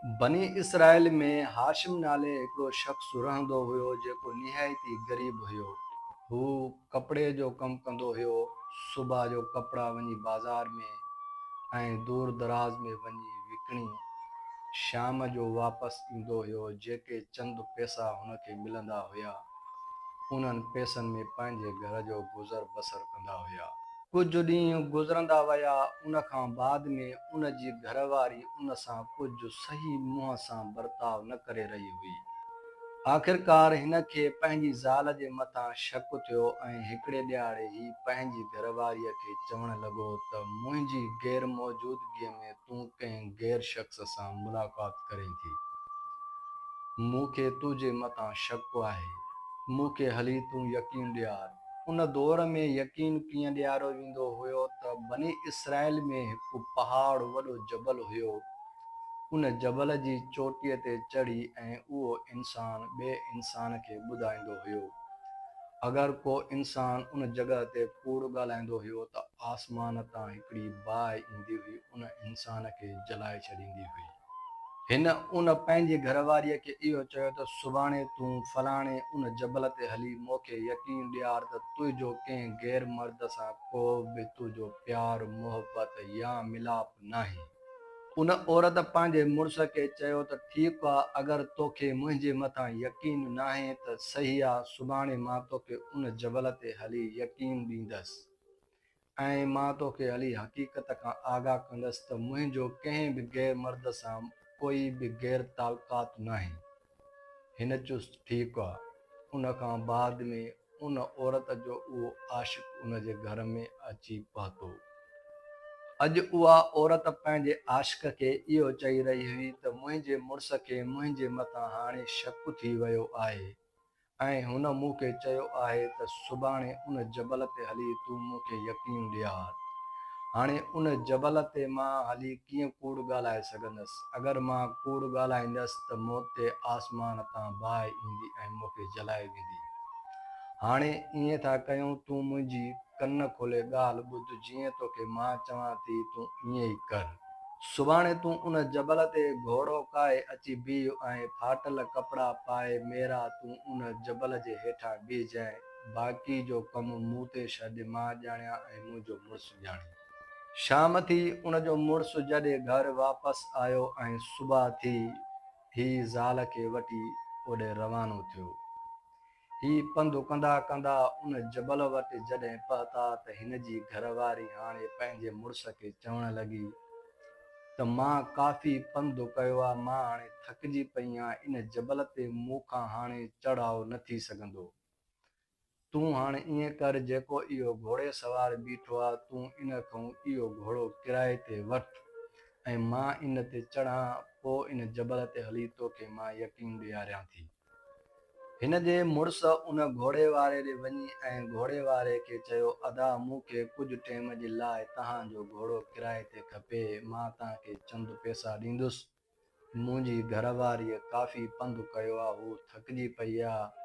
बनी इसराइल में हाशिम नाले हिकिड़ो शख़्स रहंदो हुयो जेको निहायती ग़रीब हुयो। हू कपिड़े जो कमु कंदो हुयो। सुबुह जो कपिड़ा वञी बाज़ार में ऐं दूर दराज़ में वञी विकिणी शाम जो वापसि ईंदो हुयो। जेके चंद पैसा हुनखे मिलंदा हुया उन्हनि पैसनि में पंहिंजे घर जो गुज़र बसर कंदा हुया। कुझु ॾींहं गुज़रंदा विया। उन खां बाद में उन जी घरवारी उन सां कुझु सही मुंहं सां बर्ताव न करे रही हुई। आख़िरकार हिन खे पंहिंजी ज़ाल जे मथां शक थियो ऐं हिकिड़े ॾियारे ही पंहिंजी घरवारीअ खे चवणु लॻो त मुंहिंजी गैर मौजूदगीअ में तूं कंहिं गैर शख़्स सां मुलाक़ात करें थी। मूंखे तुंहिंजे मथां शक आहे। मूंखे हली तूं यकीन ॾियार। उन दौर में यकीन कीअं ॾियारो वेंदो हुयो त बनी इसराइल में हिकु पहाड़ वॾो जबल हुयो। उन जबल जी चोटीअ ते चढ़ी ऐं उहो इंसान ॿिए इंसान खे ॿुधाईंदो हुयो। अगरि को इंसान उन जॻह ते कूड़ ॻाल्हाईंदो हुयो त आसमान तां हिकिड़ी बाहि ईंदी हुई, उन इंसान खे जलाए छॾींदी हुई। हिन उन पंहिंजी घरवारीअ खे इहो चयो त सुभाणे तूं फलाणे उन जबल ते हली मूंखे यकीन ॾियार त तुंहिंजो कंहिं गैर मर्द सां को बि तुंहिंजो प्यार मोहबत या मिलाप नाहे। उन औरत पंहिंजे मुड़ुस खे चयो त ठीकु आहे, अगरि तोखे मुंहिंजे मथां यकीन नाहे त सही आहे, सुभाणे मां तोखे उन जबल ते हली यकीन ॾींदसि ऐं मां तोखे हली हक़ीक़त खां आगाह कंदसि त मुंहिंजो कंहिं बि गैर मर्द सां कोई बि गैर तालुकात नाहे। हिन चुस ठीकु आहे। उन खां बाद में उन औरत जो उहो आशिक़ उन जे घर में अची पहुतो। अॼु उहा औरत पंहिंजे आशिक़ खे इहो चई रही हुई त मुंहिंजे मुड़ुस खे मुंहिंजे मथां हाणे शक थी वियो आहे ऐं हुन मूंखे चयो आहे त सुभाणे उन जबल ते हली तूं मूंखे यकीन ॾियार। हाणे उन जबल ते मां हली कीअं कूड़ ॻाल्हाए सघंदसि? अगरि मां कूड़ ॻाल्हाईंदसि त मूं ते आसमान तां बाहि ईंदी ऐं मूंखे जलाए वेंदी। हाणे ईअं था कयूं, तूं मुंहिंजी कन खोले ॻाल्हि ॿुध। जीअं तोखे मां चवां थी तूं ईअं ई कर। सुभाणे तूं उन जबल ते घोड़ो काए अची बीह ऐं फाटल कपिड़ा पाए मेरा तूं उन जबल जे हेठां बीहजांइ। बाक़ी जो कमु मूं ते छॾ, मां ॼाणियां ऐं मुंहिंजो मुड़ुसु ॼाणे। शाम थी उन जो मुड़ुसु जॾहिं घर वापसि आयो ऐं सुबुह थी, ही ज़ाल खे वठी ओॾे रवानो थियो। ही पंधु कंदा कंदा उन जबल वटि जॾहिं पहुता त हिन जी घरवारी हाणे पंहिंजे मुड़ुस खे चवणु लॻी त मां काफ़ी पंधु कयो आहे, मां हाणे थकिजी पई आहियां। इन जबल ते मूंखां हाणे चढ़ाव न थी सघंदो। तूं हाणे ईअं कर, जेको इहो घोड़े सवार बीठो आहे तूं इन खां इहो घोड़ो किराए ते वठि ऐं मां इन ते चढ़ां, पोइ इन जबल ते हली तोखे मां यकीन ॾियारियां थी। हिन जे मुड़ुस उन घोड़े वारे ॾे वञी ऐं घोड़े वारे खे चयो, अदा मूंखे कुझु टाइम जे लाइ तव्हांजो घोड़ो किराए ते खपे, मां तव्हांखे चंद पैसा ॾींदुसि। मुंहिंजी घरवारीअ काफ़ी पंधु कयो आहे, हू थकिजी पई आहे।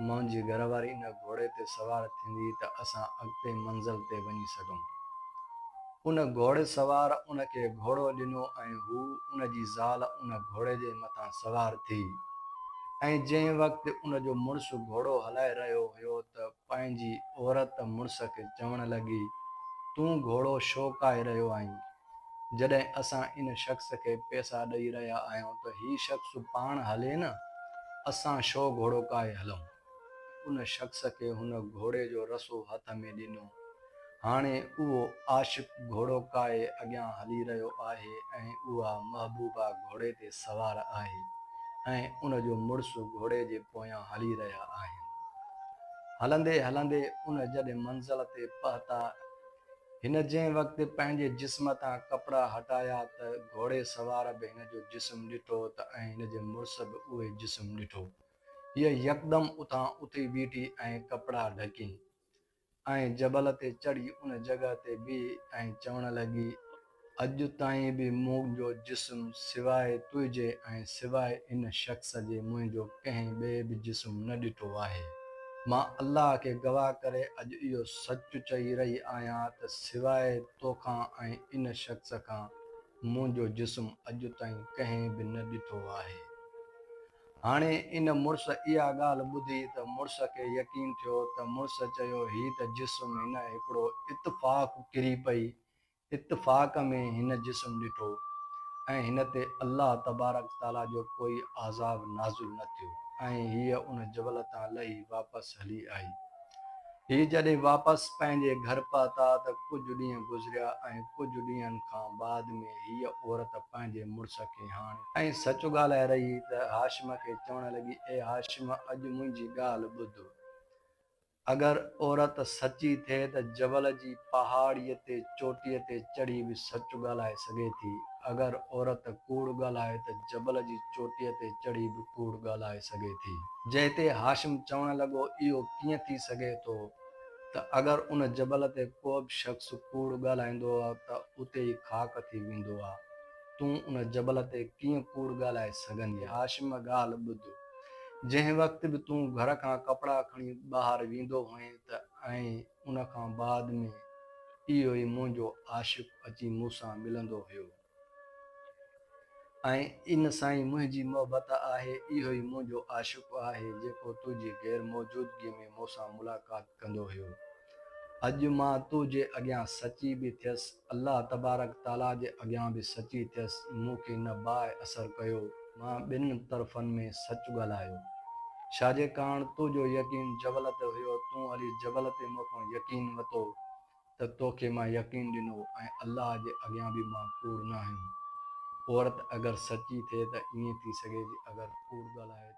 मुंहिंजी घरवारी इन घोड़े ते सवार थींदी त असां अॻिते मंज़िल ते वञी सघूं। उन घोड़े सवार उन खे घोड़ो ॾिनो ऐं हू उन जी ज़ाल उन घोड़े जे मथां सवार थी। ऐं जंहिं वक़्तु उन जो मुड़ुसु घोड़ो हलाए रहियो हुयो त पंहिंजी औरत मुड़ुस खे चवणु लॻी, तूं घोड़ो छो काए रहियो आहीं? जॾहिं असां इन शख़्स खे पैसा ॾेई रहिया आहियूं त ही शख़्स पाण हले न, असां छो घोड़ो काए हलूं? उन शख़्स खे हुन घोड़े जो रसो हथ में ॾिनो। हाणे उहो आशिक़ घोड़ो काए अॻियां हली रहियो आहे ऐं उहा महबूबा घोड़े ते सवार आहे ऐं उन जो मुड़ुसु घोड़े जे पोयां हली रहिया आहिनि। हलंदे हलंदे उन जॾहिं मंज़िल ते पहुता, हिन जंहिं वक़्तु पंहिंजे जिस्म तां कपिड़ा हटाया त घोड़े सवार बि हिन जो जिस्म ॾिठो त ऐं हिन जे मुड़ुस बि उहे जिस्म ॾिठो। हीअ यकदम उतां उथी बीठी ऐं कपिड़ा ढकी ऐं जबल ते चढ़ी उन जॻह ते बीह ऐं चवणु लॻी, अॼु ताईं बि मुंहिंजो जिस्म सिवाइ तुंहिंजे ऐं सिवाइ इन शख़्स जे मुंहिंजो कंहिं ॿिए बि जिस्म न ॾिठो आहे। मां अलाह खे गवाह करे अॼु इहो सच चई रही आहियां त सिवाइ तोखां ऐं इन शख़्स खां मुंहिंजो जिस्म अॼु ताईं कंहिं बि न ॾिठो आहे। हाणे इन मुड़ुस इहा ॻाल्हि ॿुधी त मुड़ुस खे यकीन थियो त मुड़ुस चयो ही त जिस्म हिन हिकिड़ो इत्तफ़ाक़ किरी पई, इत्तफ़ाक़ में हिन जिस्म ॾिठो ऐं हिन ते अल्लाह तबारक ताला जो कोई आज़ाब नाज़ुल न थियो ऐं हीअ उन जबल तां लही वापसि हली आई। हीअ जॾहिं वापसि पंहिंजे घर पहुता त कुझु ॾींहं गुज़रिया ऐं कुझु ॾींहंनि खां बाद में हीअ औरत पंहिंजे मुड़ुस खे हाणे ऐं सच ॻाल्हाए रही त हाशिम खे चवणु लॻी, ए हाशिम, अॼु मुंहिंजी ॻाल्हि ॿुध। अगर औरत सची थे त जबल जी पहाड़ीअ ते चोटीअ ते चढ़ी बि सच ॻाल्हाए सघे थी। अगर औरत कूड़ ॻाल्हाए त जबल जी चोटीअ ते चढ़ी बि कूड़ ॻाल्हाए सघे थी। जंहिं ते हाशिम चवणु लॻो, इहो कीअं थी सघे थो त अगर उन जबल ते को बि शख़्स कूड़ ॻाल्हाईंदो आहे त उते ई खाक थी वेंदो आहे। तूं उन जबल ते कीअं कूड़ ॻाल्हाए सघंदी? हाशिम, ॻाल्हि ॿुध। जंहिं वक़्तु बि तूं घर खां कपिड़ा खणी ॿाहिरि वेंदो हुएं त ऐं उन खां बाद में इहो ई मुंहिंजो आशिक़ अची मूंसां मिलंदो हुयो ऐं इन सां ई मुंहिंजी मोहबत आहे। इहो ई मुंहिंजो आशिक़ आहे जेको तुंहिंजी गैर मौजूदगीअ में मूंसां मुलाक़ात कंदो हुयो। अॼु मां तुंहिंजे अॻियां सची बि थियसि, अल्लाह तबारक ताला जे अॻियां बि सची थियसि। मूंखे न बाहि असरु कयो, मां ॿिनि तरफ़नि में सच ॻाल्हायो। छाजे कारण तुंहिंजो यकीन जबल ते हुयो, तूं हली जबल ते मूंखां यकीन वरितो त तोखे मां यकीन ॾिनो ऐं अल्लाह जे अॻियां बि मां कूड़ न आहियो। औरत अगरि सची थिए त ईअं थी सघे थी, अगरि कूड़ ॻाल्हाए